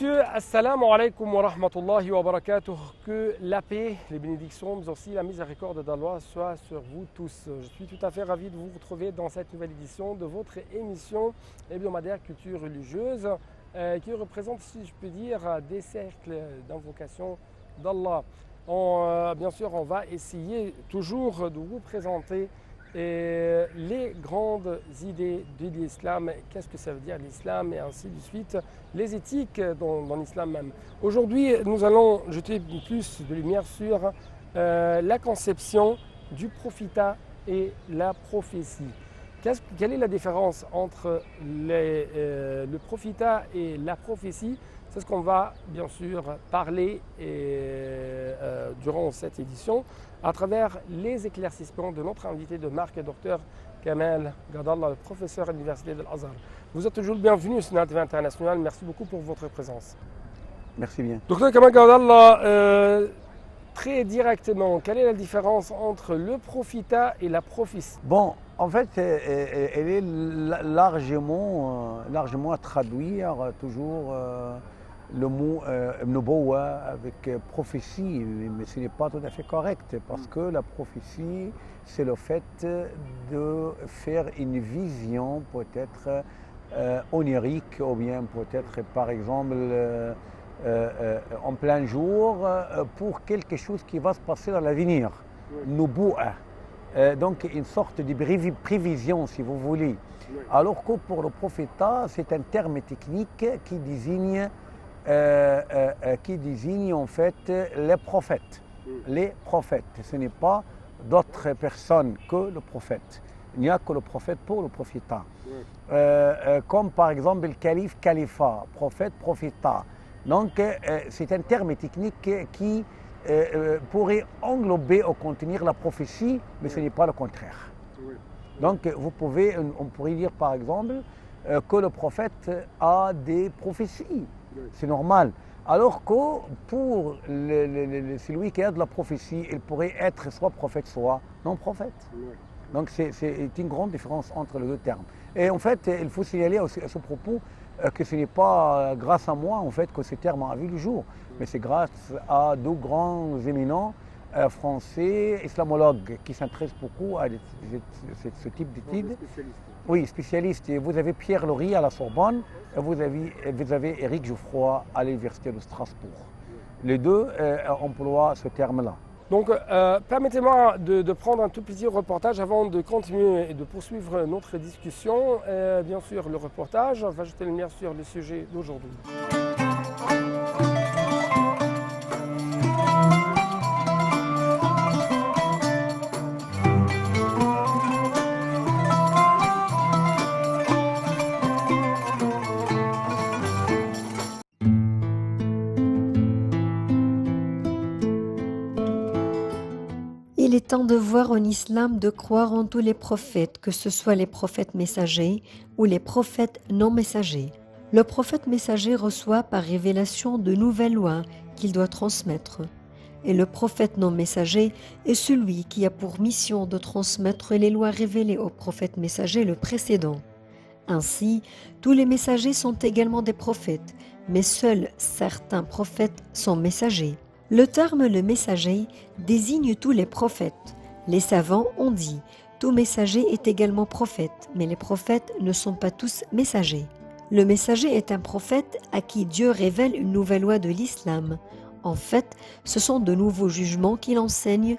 messieurs, assalamu alaikum wa rahmatullahi wa barakatuh. Que la paix, les bénédictions, mais aussi la miséricorde d'Allah soit sur vous tous. Je suis tout à fait ravi de vous retrouver dans cette nouvelle édition de votre émission hebdomadaire Culture religieuse qui représente, si je peux dire, des cercles d'invocation d'Allah. Bien sûr, on va essayer toujours de vous présenter les grandes idées de l'islam, qu'est-ce que ça veut dire l'islam et ainsi de suite, les éthiques dans l'islam même. Aujourd'hui, nous allons jeter plus de lumière sur la conception du prophétat et la prophétie. Quelle est la différence entre le prophétat et la prophétie? C'est ce qu'on va bien sûr parler durant cette édition à travers les éclaircissements de notre invité de marque, Dr Kamel Gadallah, le professeur à l'Université de l'Azhar. Vous êtes toujours le bienvenu sur Net TV International. Merci beaucoup pour votre présence. Merci bien. Dr Kamel Gadallah, très directement, quelle est la différence entre le prophétat et la prophétie? Bon, en fait, elle est largement à traduire toujours le mot nubuwa avec prophétie, mais ce n'est pas tout à fait correct parce que la prophétie, c'est le fait de faire une vision peut-être onirique ou bien peut-être par exemple en plein jour pour quelque chose qui va se passer dans l'avenir. Nubuwa. Donc une sorte de prévision si vous voulez. Alors que pour le prophétat, c'est un terme technique qui désigne en fait les prophètes. Les prophètes, ce n'est pas d'autres personnes que le prophète. Il n'y a que le prophète pour le prophétat. Comme par exemple le calife, califat, prophète, prophétat. Donc c'est un terme technique qui pourrait englober ou contenir la prophétie, mais ce n'est pas le contraire. Donc on pourrait dire par exemple que le prophète a des prophéties. C'est normal. Alors que pour celui qui a de la prophétie, il pourrait être soit prophète, soit non prophète. Donc c'est une grande différence entre les deux termes. Et en fait, il faut signaler à ce propos que ce n'est pas grâce à moi en fait que ce terme a vu le jour, mais c'est grâce à deux grands éminents français, islamologues, qui s'intéressent beaucoup à ce type d'études. Oui, spécialistes. Et vous avez Pierre Laury à la Sorbonne et vous avez Éric Geoffroy à l'Université de Strasbourg. Les deux emploient ce terme-là. Donc, permettez-moi de prendre un tout petit reportage avant de continuer et de poursuivre notre discussion. Bien sûr, le reportage va jeter la lumière sur le sujet d'aujourd'hui. Il est temps de voir en islam de croire en tous les prophètes, que ce soit les prophètes messagers ou les prophètes non messagers. Le prophète messager reçoit par révélation de nouvelles lois qu'il doit transmettre. Et le prophète non messager est celui qui a pour mission de transmettre les lois révélées au prophète messager le précédent. Ainsi, tous les messagers sont également des prophètes, mais seuls certains prophètes sont messagers. Le terme « le messager » désigne tous les prophètes. Les savants ont dit « tout messager est également prophète », mais les prophètes ne sont pas tous messagers. Le messager est un prophète à qui Dieu révèle une nouvelle loi de l'islam. En fait, ce sont de nouveaux jugements qu'il enseigne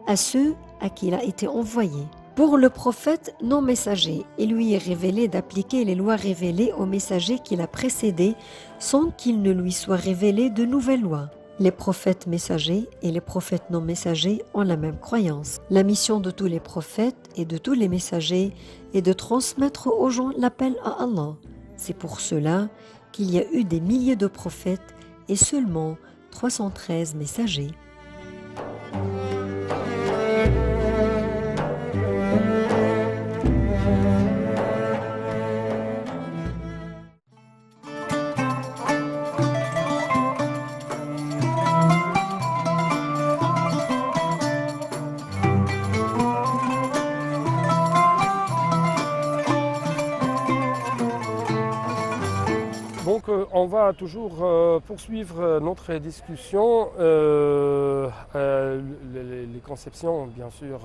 à ceux à qui il a été envoyé. Pour le prophète non messager, il lui est révélé d'appliquer les lois révélées au messager qui l'a précédé sans qu'il ne lui soit révélé de nouvelles lois. Les prophètes messagers et les prophètes non messagers ont la même croyance. La mission de tous les prophètes et de tous les messagers est de transmettre aux gens l'appel à Allah. C'est pour cela qu'il y a eu des milliers de prophètes et seulement 313 messagers. va toujours poursuivre notre discussion. Les conceptions, bien sûr,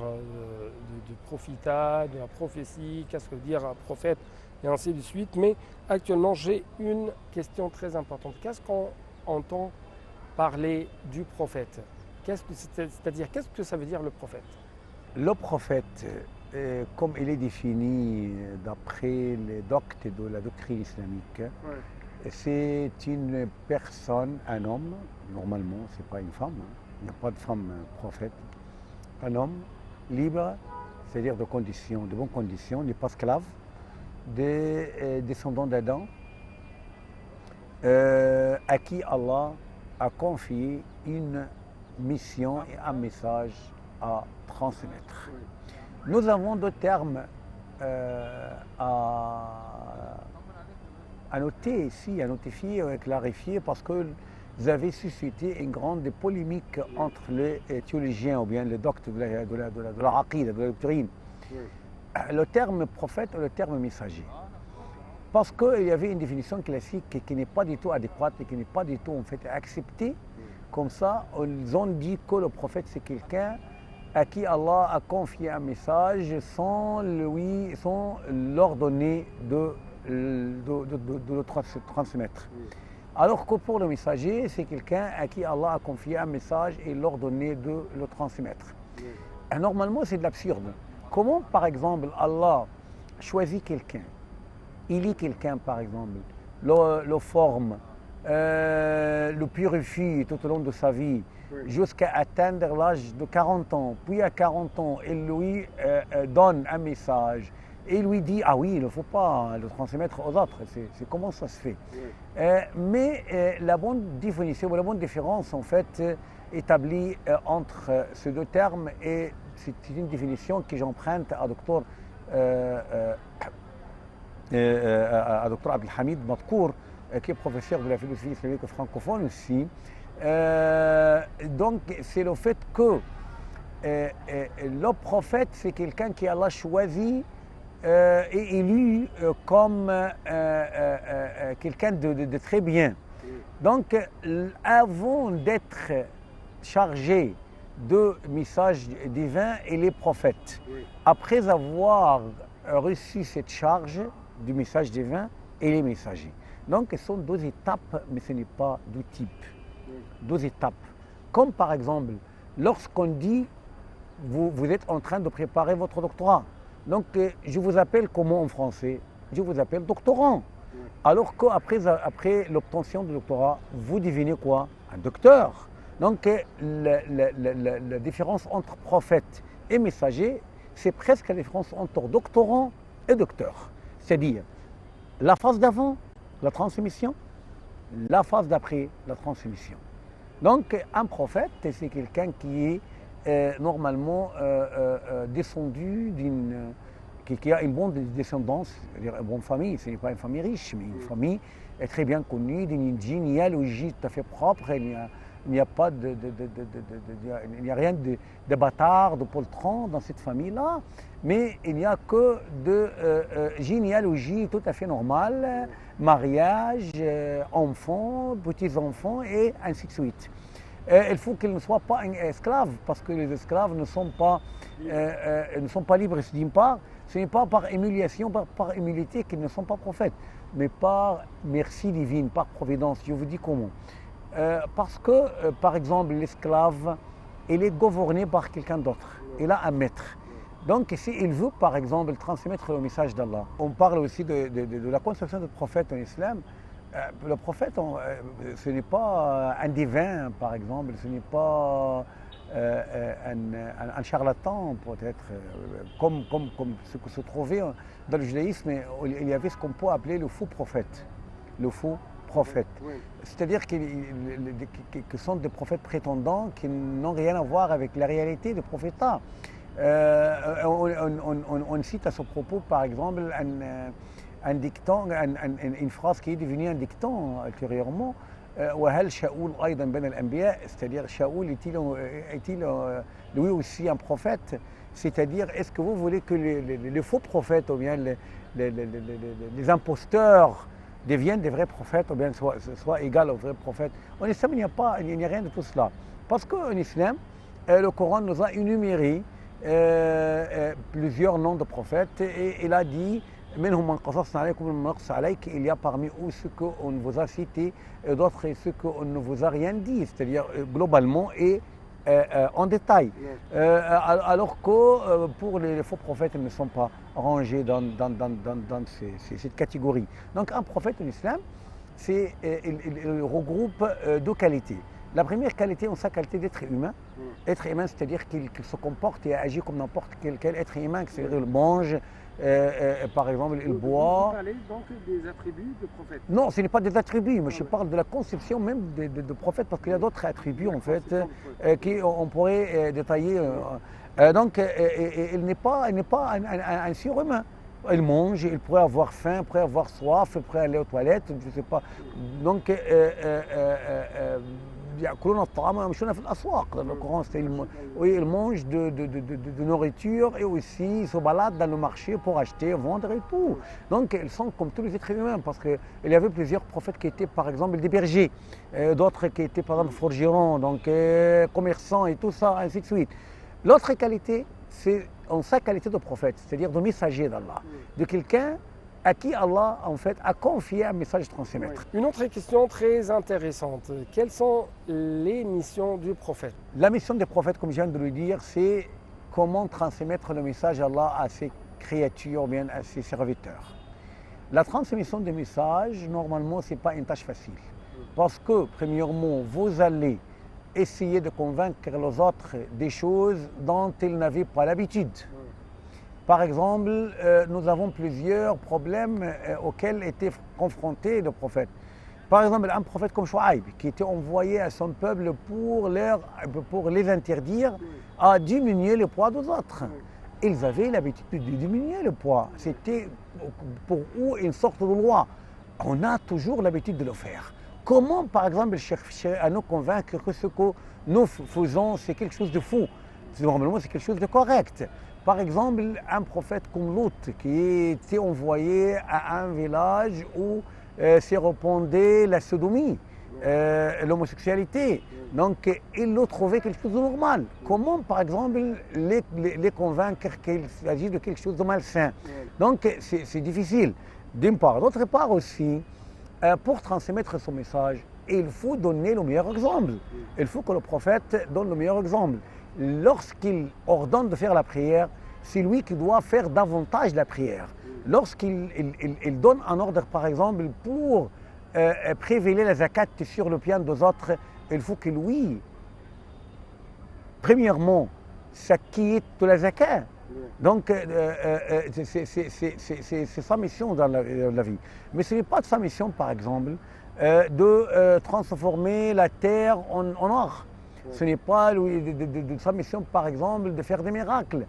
du prophétat, de la prophétie, qu'est-ce que veut dire un prophète, et ainsi de suite. Mais actuellement, j'ai une question très importante. Qu'est-ce qu'on entend parler du prophète? C'est-à-dire, qu'est-ce que ça veut dire le prophète? Le prophète, comme il est défini d'après les doctes de la doctrine islamique, c'est une personne, un homme, normalement, ce n'est pas une femme, il n'y a pas de femme prophète, un homme libre, c'est-à-dire de bonnes conditions, n'est pas esclave, des descendants d'Adam, à qui Allah a confié une mission et un message à transmettre. Nous avons deux termes à noter ici, à notifier, à clarifier, parce que vous avez suscité une grande polémique entre les théologiens ou bien les doctes de la aqida, de la doctrine. Le terme prophète et le terme messager. Parce qu'il y avait une définition classique qui n'est pas du tout adéquate et qui n'est pas du tout en fait acceptée. Comme ça, ils ont dit que le prophète c'est quelqu'un à qui Allah a confié un message sans leur donner de le transmettre. Alors que pour le messager, c'est quelqu'un à qui Allah a confié un message et leur donné de le transmettre. Et normalement, c'est de l'absurde. Comment, par exemple, Allah choisit quelqu'un, il est quelqu'un, par exemple, le forme, le purifie tout au long de sa vie, jusqu'à atteindre l'âge de 40 ans. Puis à 40 ans, il lui donne un message et il lui dit « Ah oui, il ne faut pas le transmettre aux autres. » C'est comment ça se fait. Mais la bonne définition, la bonne différence en fait établie entre ces deux termes, et c'est une définition que j'emprunte à Dr Abdelhamid Madkour, qui est professeur de la philosophie islamique francophone aussi. Donc c'est le fait que le prophète, c'est quelqu'un qui Allah choisi et élu comme quelqu'un de très bien. Donc avant d'être chargé de messages divins, il est prophète. Après avoir reçu cette charge du message divin, il est messager. Donc ce sont deux étapes, mais ce n'est pas deux types. Deux étapes. Comme par exemple, lorsqu'on dit vous êtes en train de préparer votre doctorat. Donc je vous appelle comment en français? Je vous appelle doctorant. Alors qu'après l'obtention du doctorat, vous devenez quoi? Un docteur. Donc la différence entre prophète et messager, c'est presque la différence entre doctorant et docteur. C'est-à-dire la phase d'avant, la transmission, la phase d'après, la transmission. Donc un prophète, c'est quelqu'un qui est normalement descendu qui a une bonne descendance, c'est-à-dire une bonne famille. Ce n'est pas une famille riche, mais une famille très bien connue, d'une généalogie tout à fait propre. Il n'y a pas il n'y a rien de bâtard, de poltron dans cette famille-là, mais il n'y a que de généalogie tout à fait normale, mariage, enfants, petits-enfants et ainsi de suite. Il faut qu'il ne soit pas un esclave, parce que les esclaves ne sont pas libres d'une part. Ce n'est pas par humiliation, par humilité qu'ils ne sont pas prophètes, mais par merci divine, par providence. Je vous dis comment. Parce que, par exemple, l'esclave, il est gouverné par quelqu'un d'autre. Il a un maître. Donc, s'il veut, par exemple, transmettre le message d'Allah, on parle aussi de la conception du prophète en islam. Le prophète, ce n'est pas un divin, par exemple, ce n'est pas un charlatan, peut-être, comme ce que se trouvait dans le judaïsme. Il y avait ce qu'on peut appeler le faux prophète. Le faux prophète. C'est-à-dire que sont des prophètes prétendants qui n'ont rien à voir avec la réalité du prophétat. On cite à ce propos, par exemple, un dicton, une phrase qui est devenue un dicton ultérieurement. C'est-à-dire, Shaoul est-il lui aussi un prophète? C'est-à-dire, est-ce que vous voulez que les faux prophètes ou bien les imposteurs deviennent des vrais prophètes ou bien soient égales aux vrais prophètes. En islam, il n'y a rien de tout cela. Parce qu'en islam, le Coran nous a énuméré plusieurs noms de prophètes et il a dit il y a parmi eux ceux qu'on vous a cités et d'autres ceux qu'on ne vous a rien dit, c'est-à-dire globalement et en détail. Alors que pour les faux prophètes, ils ne sont pas rangés dans cette catégorie. Donc un prophète en islam, il regroupe deux qualités. La première qualité, sa qualité d'être humain. Être humain, c'est-à-dire qu'il se comporte et agit comme n'importe quel être humain, c'est-à-dire il mange, par exemple, il boit. Vous parlez donc des attributs de prophète? Non, ce n'est pas des attributs, mais je parle de la conception même de prophète, parce qu'il y a d'autres attributs en fait qu'on pourrait détailler. Donc, il n'est pas un surhumain. Il mange, il pourrait avoir faim, il pourrait avoir soif, il pourrait aller aux toilettes, je ne sais pas. Donc, le Coran, oui, ils mangent de nourriture et aussi ils se baladent dans le marché pour acheter, vendre et tout. Donc ils sont comme tous les êtres humains parce qu'il y avait plusieurs prophètes qui étaient par exemple des bergers, d'autres qui étaient par exemple forgerons, donc commerçants et tout ça, ainsi de suite. L'autre qualité, c'est en sa qualité de prophète, c'est-à-dire de messager d'Allah, de quelqu'un à qui Allah en fait a confié un message transmettre. Une autre question très intéressante, quelles sont les missions du prophète? La mission des prophètes, comme je viens de le dire, c'est comment transmettre le message d'Allah à ses créatures, ou bien à ses serviteurs. La transmission des messages, normalement, ce n'est pas une tâche facile. Parce que, premièrement, vous allez essayer de convaincre les autres des choses dont ils n'avaient pas l'habitude. Par exemple, nous avons plusieurs problèmes auxquels étaient confrontés le prophète. Par exemple, un prophète comme Shuaïb, qui était envoyé à son peuple pour les interdire à diminuer le poids des autres. Ils avaient l'habitude de diminuer le poids. C'était pour eux une sorte de loi. On a toujours l'habitude de le faire. Comment, par exemple, chercher à nous convaincre que ce que nous faisons, c'est quelque chose de fou? Normalement, c'est quelque chose de correct. Par exemple, un prophète comme Lot qui était envoyé à un village où s'est répandue la sodomie, l'homosexualité. Donc, il l'a trouvé quelque chose de normal. Comment, par exemple, les convaincre qu'il s'agit de quelque chose de malsain? Donc, c'est difficile, d'une part. D'autre part aussi, pour transmettre son message, il faut donner le meilleur exemple. Il faut que le prophète donne le meilleur exemple. Lorsqu'il ordonne de faire la prière, c'est lui qui doit faire davantage la prière. Lorsqu'il donne un ordre, par exemple, pour prélever la zakat sur le bien des autres, il faut que lui, premièrement, s'acquitte de la zakat. Donc, c'est sa mission dans la vie. Mais ce n'est pas sa mission, par exemple, de transformer la terre en or. Ce n'est pas de sa mission, par exemple, de faire des miracles,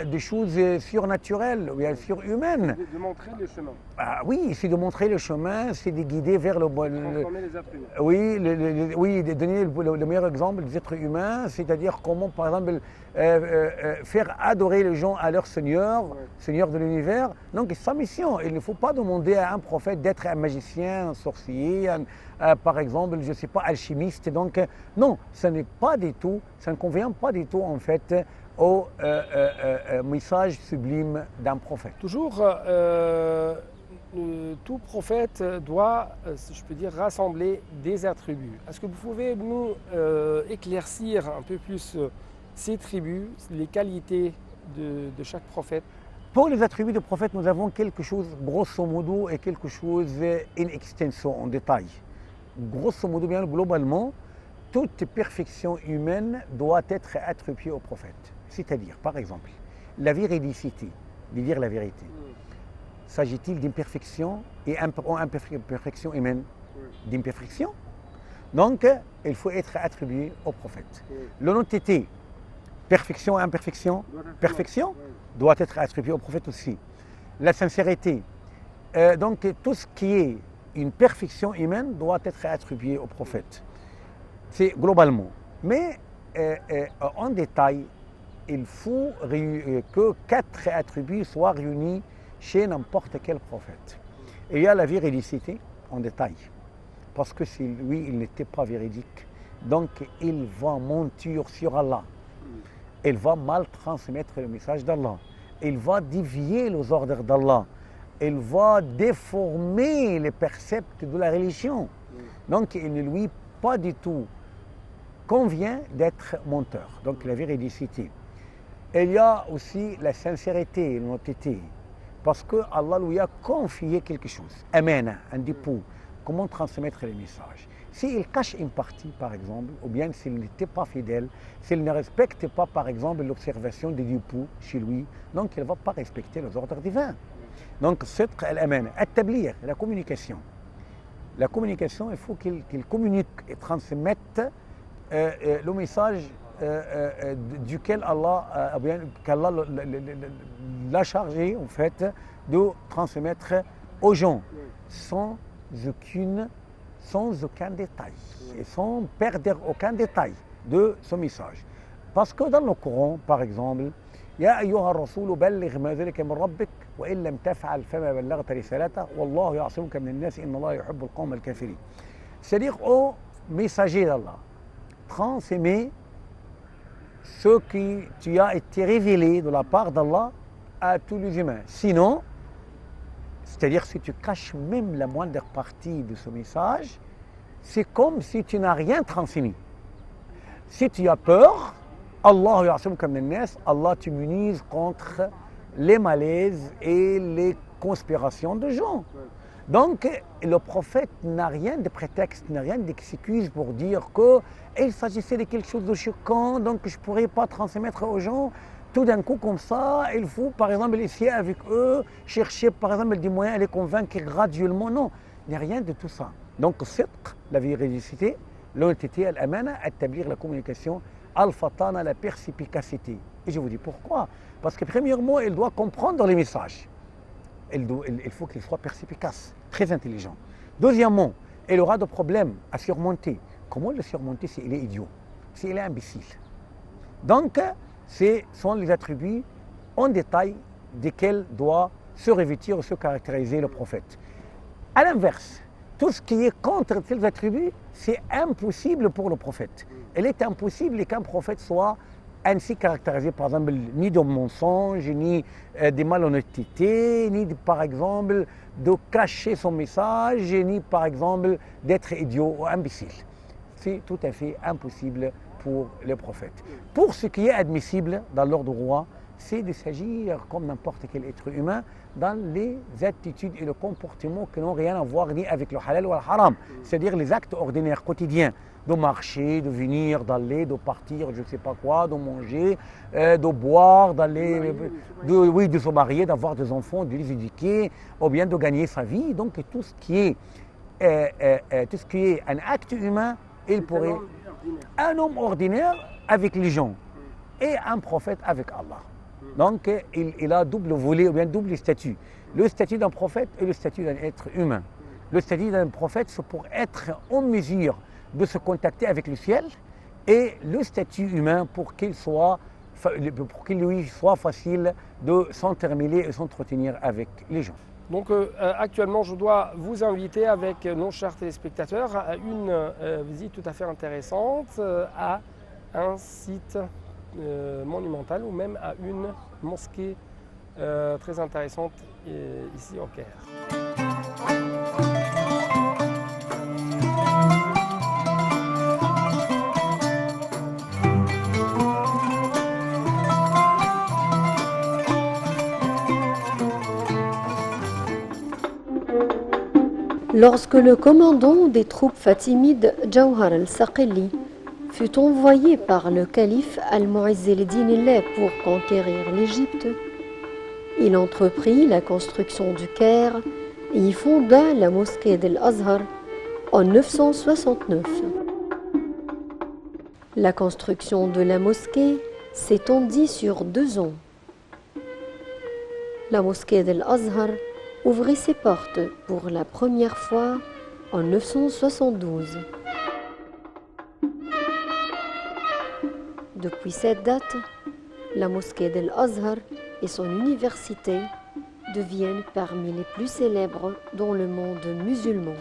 des choses surnaturelles ou bien surhumaines. De montrer le chemin. Ah, oui, c'est de montrer le chemin, c'est de guider vers le bon. Transformer les êtres humains. Oui, de donner le meilleur exemple des êtres humains, c'est-à-dire comment, par exemple, faire adorer les gens à leur Seigneur, Seigneur de l'univers. Donc, c'est sa mission. Il ne faut pas demander à un prophète d'être un magicien, un sorcier, par exemple, je ne sais pas, alchimiste. Donc, non, ça n'est pas du tout, ça ne convient pas du tout, en fait, au message sublime d'un prophète. Toujours, tout prophète doit, si je peux dire, rassembler des attributs. Est-ce que vous pouvez nous éclaircir un peu plus ces attributs, les qualités de chaque prophète? Pour les attributs du prophète, nous avons quelque chose, grosso modo, et quelque chose in extenso, en détail. Grosso modo, bien globalement, toute perfection humaine doit être attribuée au prophète. C'est-à-dire, par exemple, la véridicité, de dire la vérité. S'agit-il d'imperfection et imperfection humaine? D'imperfection. Donc, il faut être attribué au prophète. L'honnêteté, perfection et imperfection, perfection, doit être attribué au prophète aussi. La sincérité, donc tout ce qui est une perfection humaine doit être attribué au prophète. C'est globalement. Mais en détail, il faut que 4 attributs soient réunis chez n'importe quel prophète. Il y a la véridicité, en détail. Parce que lui, il n'était pas véridique. Donc, il va mentir sur Allah. Il va mal transmettre le message d'Allah. Il va dévier les ordres d'Allah. Il va déformer les préceptes de la religion. Donc, il ne lui pas du tout convient d'être menteur. Donc, la véridicité. Il y a aussi la sincérité, l'honnêteté. Parce que Allah lui a confié quelque chose. Amana, un dépôt. Comment transmettre les messages. S'il cache une partie, par exemple, ou bien s'il n'était pas fidèle, s'il ne respecte pas, par exemple, l'observation des dépôts chez lui, donc il ne va pas respecter les ordres divins. Donc, c'est établir la communication. La communication, il faut qu'il communique et transmette le message duquel Allah, qu'Allah l'a chargé, en fait, de transmettre aux gens sans aucun détail et sans perdre aucun détail de ce message. Parce que dans le Coran, par exemple, يا أيها الرسول بلغ ما ذلك من ربك وإن لم تفعل فما بلغت رسالته والله يعصمك من الناس إن الله يحب القوم الكافرين. C'est-à-dire au messager d'Allah, transmets ce qui tu as été révélé de la part d'Allah à tous les humains. Sinon, c'est-à-dire si tu caches même la moindre partie de ce message, c'est comme si tu n'as rien transmis. Si tu as peur, Allah t'immunise contre les malaises et les conspirations de gens. Donc, le prophète n'a rien de prétexte, n'a rien d'excuse pour dire qu'il s'agissait de quelque chose de choquant, donc je ne pourrais pas transmettre aux gens. Tout d'un coup, comme ça, il faut, par exemple, essayer avec eux, chercher, par exemple, des moyens à les convaincre graduellement. Non, il n'y a rien de tout ça. Donc, la véridicité, l'honnêteté, l'amana, établir la communication, al-fatana, la perspicacité. Et je vous dis pourquoi. Parce que premièrement, il doit comprendre les messages. Il faut qu'il soit perspicace, très intelligent. Deuxièmement, il aura des problèmes à surmonter. Comment le surmonter s'il est idiot, s'il est imbécile? Donc, ce sont les attributs en détail desquels doit se revêtir ou se caractériser le prophète. À l'inverse, tout ce qui est contre ces attributs, c'est impossible pour le prophète. Il est impossible qu'un prophète soit ainsi caractérisé, par exemple, ni de mensonge, ni de malhonnêteté, ni par exemple de cacher son message, ni par exemple d'être idiot ou imbécile. C'est tout à fait impossible pour les prophètes. Pour ce qui est admissible dans l'ordre roi, c'est de s'agir comme n'importe quel être humain dans les attitudes et le comportement qui n'ont rien à voir ni avec le halal ou le haram, c'est-à-dire les actes ordinaires quotidiens, de marcher, de venir, d'aller, de partir, je ne sais pas quoi, de manger, de boire, d'aller, de se marier, d'avoir des enfants, de les éduquer, ou bien de gagner sa vie. Donc tout ce qui est un acte humain, il pourrait un homme ordinaire avec les gens et un prophète avec Allah. Donc il a double volet ou bien double statut. Le statut d'un prophète et le statut d'un être humain. Le statut d'un prophète, c'est pour être en mesure de se contacter avec le ciel, et le statut humain pour qu'il lui soit facile de s'entremêler et s'entretenir avec les gens. Donc actuellement, je dois vous inviter avec nos chers téléspectateurs à une visite tout à fait intéressante à un site monumental ou même à une mosquée très intéressante ici au Caire. Lorsque le commandant des troupes fatimides, Jawhar al-Saqili, fut envoyé par le calife Al-Mu'izz al-Din pour conquérir l'Égypte, il entreprit la construction du Caire et y fonda la mosquée d'Al-Azhar en 969. La construction de la mosquée s'étendit sur 2 ans. La mosquée d'Al-Azhar ouvrit ses portes pour la première fois en 972. Depuis cette date, la mosquée d'Al-Azhar et son université deviennent parmi les plus célèbres dans le monde musulman.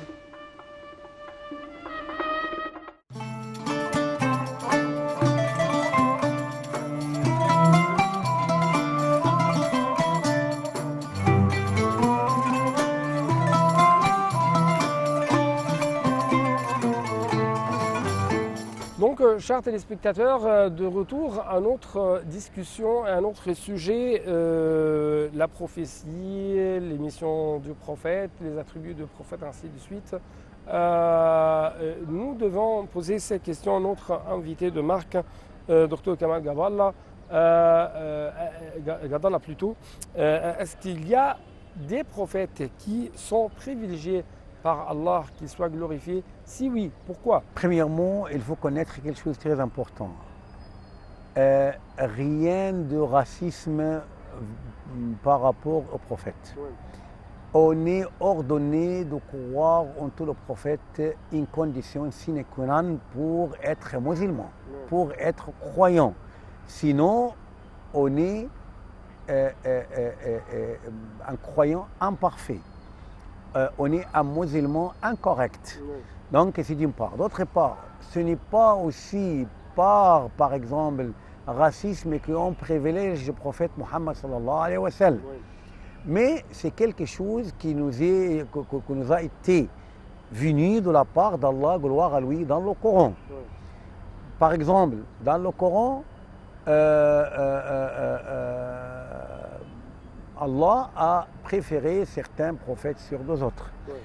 Donc, chers téléspectateurs, de retour à notre discussion, à notre sujet, la prophétie, l'émission du prophète, les attributs du prophète, ainsi de suite. Nous devons poser ces questions à notre invité de marque, Dr Kamal Gadalla plutôt. Est-ce qu'il y a des prophètes qui sont privilégiés par Allah, qu'ils soient glorifiés? Si oui, pourquoi? Premièrement, il faut connaître quelque chose de très important. Rien de racisme par rapport au prophète. Oui. On est ordonné de croire en tout le prophète, une condition sine qua non pour être musulman, pour être croyant. Sinon, on est un croyant imparfait. On est un musulman incorrect. Oui. Donc, c'est d'une part. D'autre part, ce n'est pas aussi par exemple, racisme qu'on privilège le prophète Mohammed sallallahu alayhi wa sallam. Oui. Mais c'est quelque chose qui nous a été venu de la part d'Allah, gloire à lui, dans le Coran. Oui. Par exemple, dans le Coran, Allah a préféré certains prophètes sur deux autres. Oui.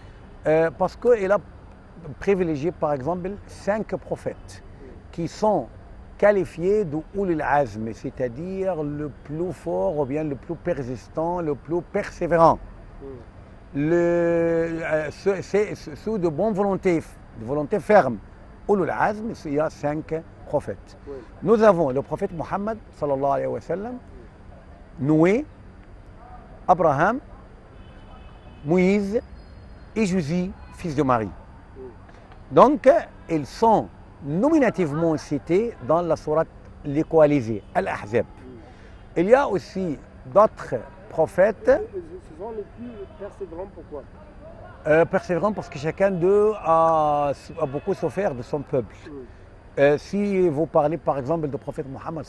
Parce qu'il a privilégié, par exemple, 5 prophètes qui sont qualifiés de Ulul Azm, c'est-à-dire le plus fort ou bien le plus persistant, le plus persévérant. Ceux de bonne volonté, de volonté ferme. Ulul Azm, il y a 5 prophètes. Oui. Nous avons le prophète Mohammed, sallallahu alayhi wa sallam, Noé, Abraham, Moïse et Jésus, fils de Marie. Donc, ils sont nominativement cités dans la sourate Les Coalisés, Al-Ahzab. Il y a aussi d'autres prophètes. Ce sont les plus persévérants, pourquoi? Persévérants parce que chacun d'eux a beaucoup souffert de son peuple. Si vous parlez par exemple du prophète Mohammed,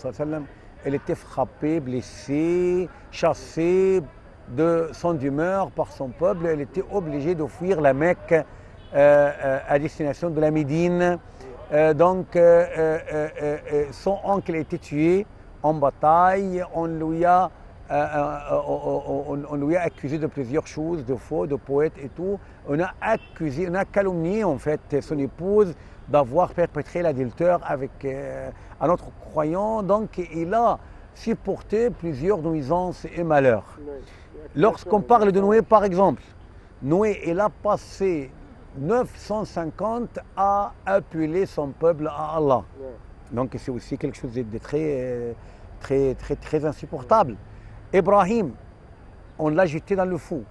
il était frappé, blessé, chassé de son humeur par son peuple. Il était obligé de fuir la Mecque à destination de la Médine. Donc, son oncle a été tué en bataille. On lui a accusé de plusieurs choses, de faux, de poète et tout. On a calomnié en fait son épouse d'avoir perpétré l'adultère avec un autre croyant. Donc, il a supporté plusieurs nuisances et malheurs. Lorsqu'on parle de Noé, par exemple, Noé, il a passé 950 à appeler son peuple à Allah. Donc c'est aussi quelque chose de très insupportable. Ibrahim, on l'a jeté dans le feu.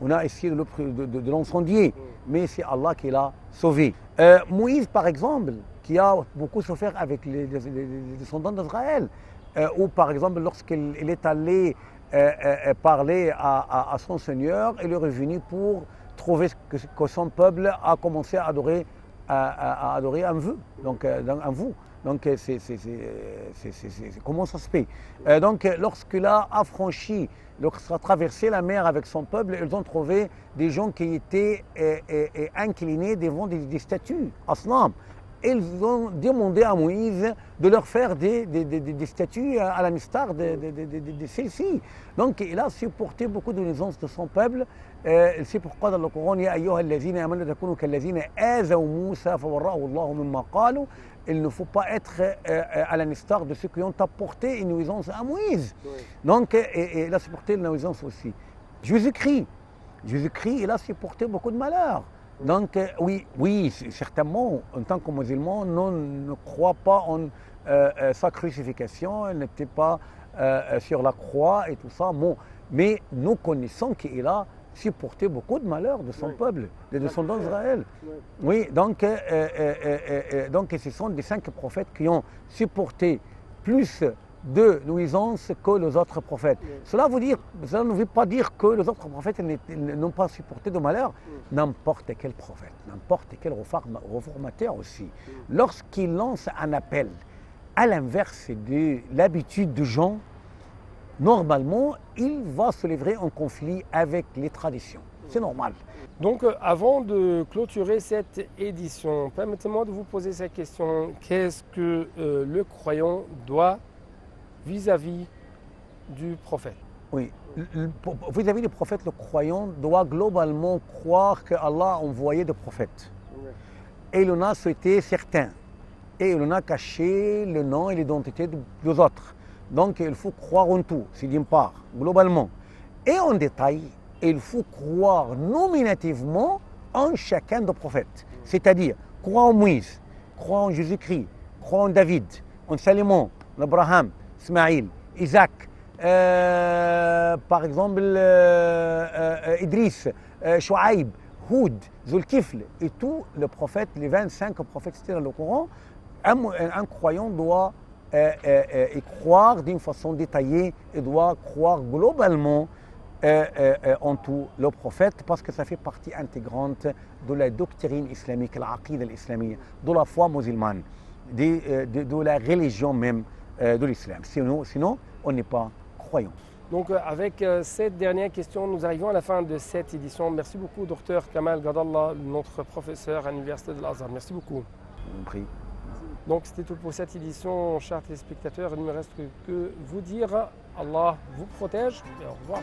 On a essayé de l'incendier, mais c'est Allah qui l'a sauvé. Moïse, par exemple, qui a beaucoup souffert avec les descendants d'Israël, ou par exemple lorsqu'il est allé parler à son Seigneur, il est revenu pour trouver que son peuple a commencé à adorer un vœu, donc un vous. Donc comment ça se fait? Donc lorsqu'il a affranchi, lorsqu'il a traversé la mer avec son peuple, ils ont trouvé des gens qui étaient inclinés devant des statues, asnam. Ils ont demandé à Moïse de leur faire des statues à l'instar de celles-ci. Donc il a supporté beaucoup de nuisances de son peuple. C'est pourquoi dans le Coran, Ya ayyuha allazina amanu takunu kallazina azaw Musa fawarra'ahu Allahu mimma qalu. Il ne faut pas être à l'instar de ceux qui ont apporté une nuisance à Moïse. Oui. Donc il a supporté une nuisance aussi. Jésus-Christ, il a supporté beaucoup de malheurs. Donc oui, certainement, en tant que musulman, nous ne croyons pas en sa crucifixion, elle n'était pas sur la croix et tout ça. Bon, mais nous connaissons qu'il a supporté beaucoup de malheurs de son peuple, des descendants d'Israël. Oui, donc ce sont des 5 prophètes qui ont supporté plus de nuisances que les autres prophètes. Cela ne veut pas dire que les autres prophètes n'ont pas supporté de malheur. N'importe quel prophète, n'importe quel réformateur aussi, lorsqu'il lance un appel à l'inverse de l'habitude des gens, normalement, il va se livrer en conflit avec les traditions. c'est normal. Donc avant de clôturer cette édition, permettez-moi de vous poser cette question. Qu'est-ce que le croyant doit vis-à-vis du prophète? Oui, vis-à-vis du prophète, le croyant doit globalement croire qu'Allah a envoyé des prophètes. Et il en a souhaité certains. Et il en a caché le nom et l'identité des autres. Donc il faut croire en tout, c'est d'une part, globalement. Et en détail, il faut croire nominativement en chacun des prophètes. C'est-à-dire, croire en Moïse, croire en Jésus-Christ, croire en David, en Salomon, en Abraham, Ismaïl, Isaac, par exemple Idriss, Shuaïb, Houd, Zulkifl et tous les prophètes, les 25 prophètes cités dans le Coran. Un croyant doit y croire d'une façon détaillée et doit croire globalement en tout le prophète parce que ça fait partie intégrante de la doctrine islamique, l'aqida islamique, de la foi musulmane, de la religion même de l'islam. Sinon, on n'est pas croyant. Donc avec cette dernière question, nous arrivons à la fin de cette édition. Merci beaucoup, Dr Kamal Gadallah, notre professeur à l'Université de l'Azhar. Merci beaucoup. Prie. Donc c'était tout pour cette édition, chers téléspectateurs. Il ne me reste que vous dire Allah vous protège et au revoir.